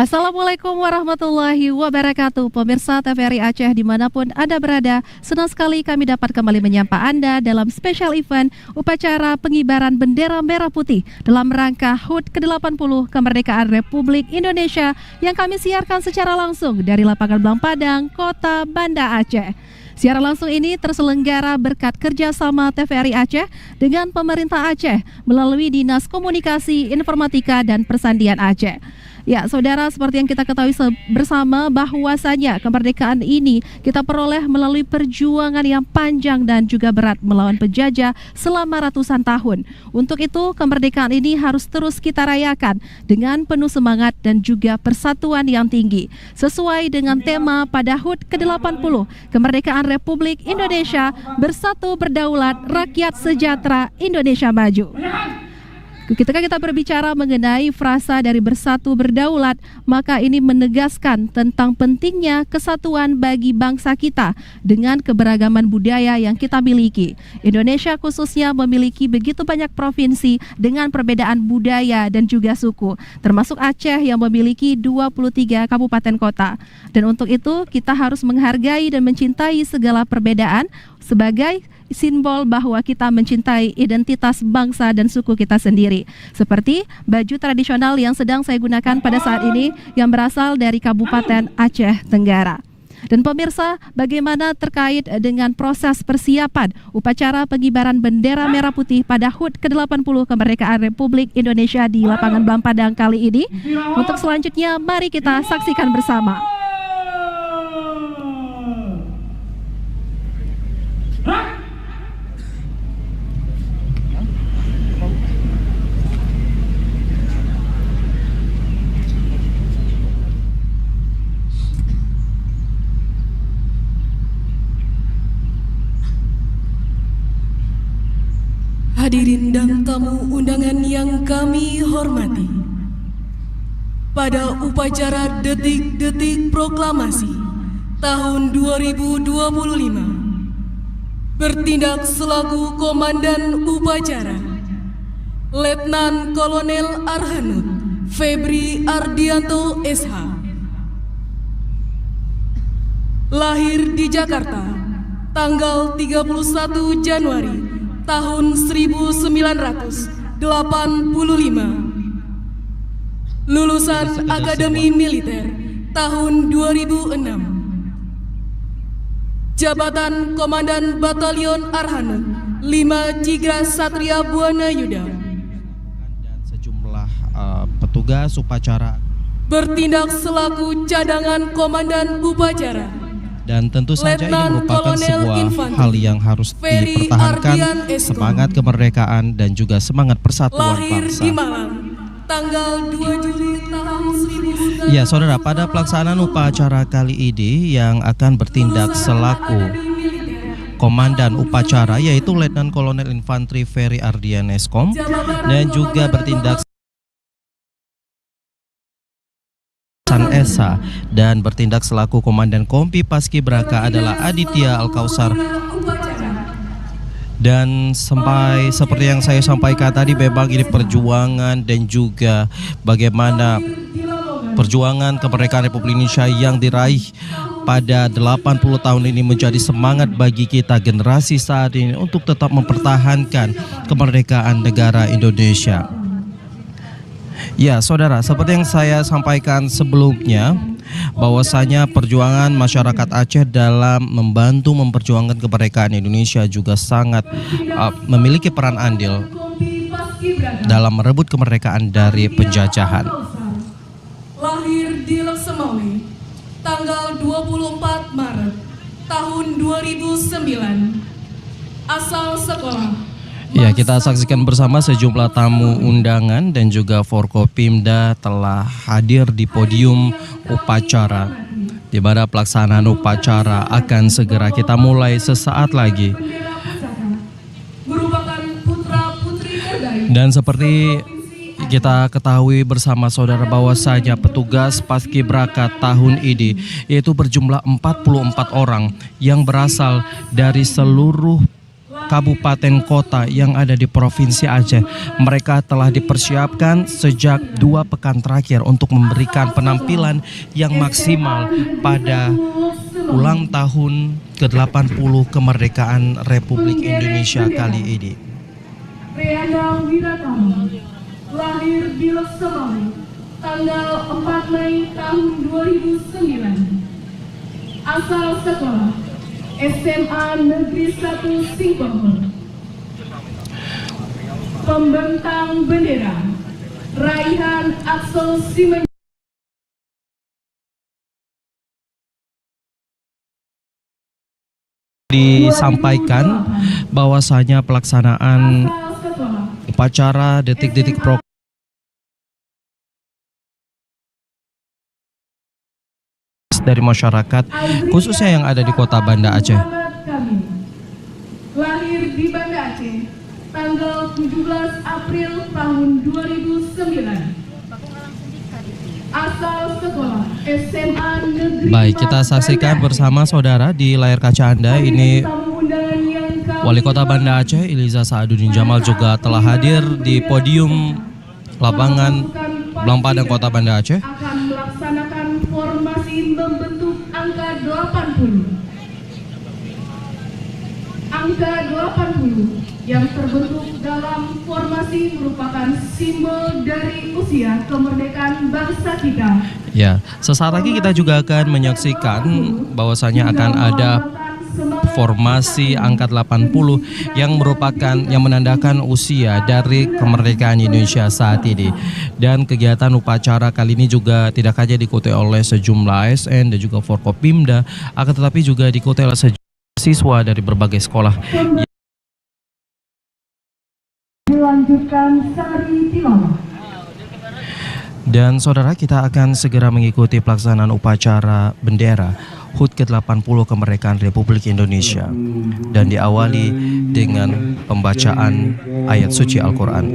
Assalamualaikum warahmatullahi wabarakatuh. Pemirsa TVRI Aceh dimanapun Anda berada, senang sekali kami dapat kembali menyapa Anda dalam special event upacara pengibaran bendera merah putih dalam rangka HUT ke-80 Kemerdekaan Republik Indonesia yang kami siarkan secara langsung dari lapangan Blang Padang, Kota Banda Aceh. Siaran langsung ini terselenggara berkat kerjasama TVRI Aceh dengan pemerintah Aceh melalui Dinas Komunikasi, Informatika, dan Persandian Aceh. Ya, saudara, seperti yang kita ketahui bersama bahwasanya kemerdekaan ini kita peroleh melalui perjuangan yang panjang dan juga berat melawan penjajah selama ratusan tahun. Untuk itu, kemerdekaan ini harus terus kita rayakan dengan penuh semangat dan juga persatuan yang tinggi. Sesuai dengan tema pada HUT ke-80, Kemerdekaan Republik Indonesia, bersatu berdaulat, rakyat sejahtera, Indonesia maju. Ketika kita berbicara mengenai frasa dari bersatu berdaulat, maka ini menegaskan tentang pentingnya kesatuan bagi bangsa kita dengan keberagaman budaya yang kita miliki. Indonesia khususnya memiliki begitu banyak provinsi dengan perbedaan budaya dan juga suku, termasuk Aceh yang memiliki 23 kabupaten kota. Dan untuk itu kita harus menghargai dan mencintai segala perbedaan sebagai simbol bahwa kita mencintai identitas bangsa dan suku kita sendiri. Seperti baju tradisional yang sedang saya gunakan pada saat ini yang berasal dari Kabupaten Aceh Tenggara. Dan pemirsa, bagaimana terkait dengan proses persiapan upacara pengibaran bendera merah putih pada HUT ke-80 Kemerdekaan Republik Indonesia di lapangan Blang Padang kali ini? Untuk selanjutnya, mari kita saksikan bersama. Hadirin dan tamu undangan yang kami hormati, pada upacara detik-detik proklamasi tahun 2025, bertindak selaku Komandan Upacara Letnan Kolonel Arhanud Febri Ardianto SH. Lahir di Jakarta tanggal 31 Januari tahun 1985. Lulusan Akademi Militer tahun 2006. Jabatan Komandan Batalion Arhanud 5 Cigra Satria Buana Yuda. Dan sejumlah petugas upacara. Bertindak selaku cadangan Komandan Upacara. Dan tentu saja ini merupakan sebuah hal yang harus dipertahankan, semangat kemerdekaan dan juga semangat persatuan bangsa. Lahir di Malang, tanggal 2 Juli tahun 1900. Ya, saudara, pada pelaksanaan upacara kali ini yang akan bertindak selaku Komandan Upacara yaitu Letnan Kolonel Infantri Ferry Ardian Eskom, dan juga bertindak Esa dan bertindak selaku Komandan Kompi Paskibraka adalah Aditya Al-Kausar. Dan sampai seperti yang saya sampaikan tadi, memang ini perjuangan dan juga bagaimana perjuangan kemerdekaan Republik Indonesia yang diraih pada 80 tahun ini menjadi semangat bagi kita generasi saat ini untuk tetap mempertahankan kemerdekaan negara Indonesia. Ya, saudara, seperti yang saya sampaikan sebelumnya, bahwasanya perjuangan masyarakat Aceh dalam membantu memperjuangkan kemerdekaan Indonesia juga sangat memiliki peran andil dalam merebut kemerdekaan dari penjajahan. Lahir di Loksemawe, tanggal 24 Maret tahun 2009. Asal sekolah. Ya, kita saksikan bersama sejumlah tamu undangan dan juga Forkopimda telah hadir di podium upacara, di mana pelaksanaan upacara akan segera kita mulai sesaat lagi. Dan seperti kita ketahui bersama saudara bahwasanya petugas Paskibraka tahun ini yaitu berjumlah 44 orang yang berasal dari seluruh kabupaten kota yang ada di Provinsi Aceh. Mereka telah dipersiapkan sejak 2 pekan terakhir untuk memberikan penampilan yang maksimal pada ulang tahun ke-80 kemerdekaan Republik Indonesia kali ini. Reana Wiratama, lahir di Loksemawe, tanggal 4 Mei tahun 2009. Asal sekolah SMA Negeri 1 Singkawang. Pembentang bendera Raihan Axel Simen. Disampaikan bahwasanya pelaksanaan upacara detik-detik pro dari masyarakat khususnya yang ada di kota Banda Aceh. Lahir di Banda Aceh tanggal 17 April tahun 2009. Asal sekolah SMA Negeri. Baik, kita saksikan bersama saudara di layar kaca Anda ini Wali Kota Banda Aceh Iliza Sa'aduddin Jamal juga telah hadir di podium lapangan Belang Padang Kota Banda Aceh. Akan melaksanakan formasi membentuk angka 80. Angka 80 yang terbentuk dalam formasi merupakan simbol dari usia kemerdekaan bangsa kita. Ya, sesaat lagi kita juga akan menyaksikan bahwasanya akan ada formasi angka 80 yang merupakan yang menandakan usia dari kemerdekaan Indonesia saat ini. Dan kegiatan upacara kali ini juga tidak hanya diikuti oleh sejumlah ASN dan juga Forkopimda, akan tetapi juga diikuti oleh sejumlah siswa dari berbagai sekolah. Dilanjutkan sari tilawah. Dan saudara, kita akan segera mengikuti pelaksanaan upacara bendera HUT ke-80 kemerdekaan Republik Indonesia dan diawali dengan pembacaan ayat suci Al-Quran.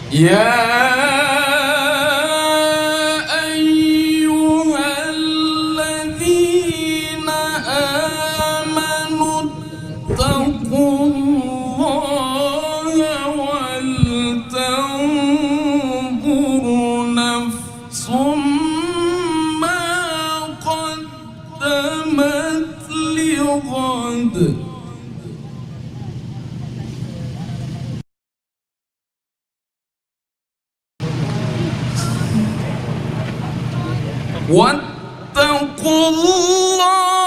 Ya ayyuhalladzina amanu taqullaha wal tanzur nafsum ma qaddamat lighad. واتقوا الله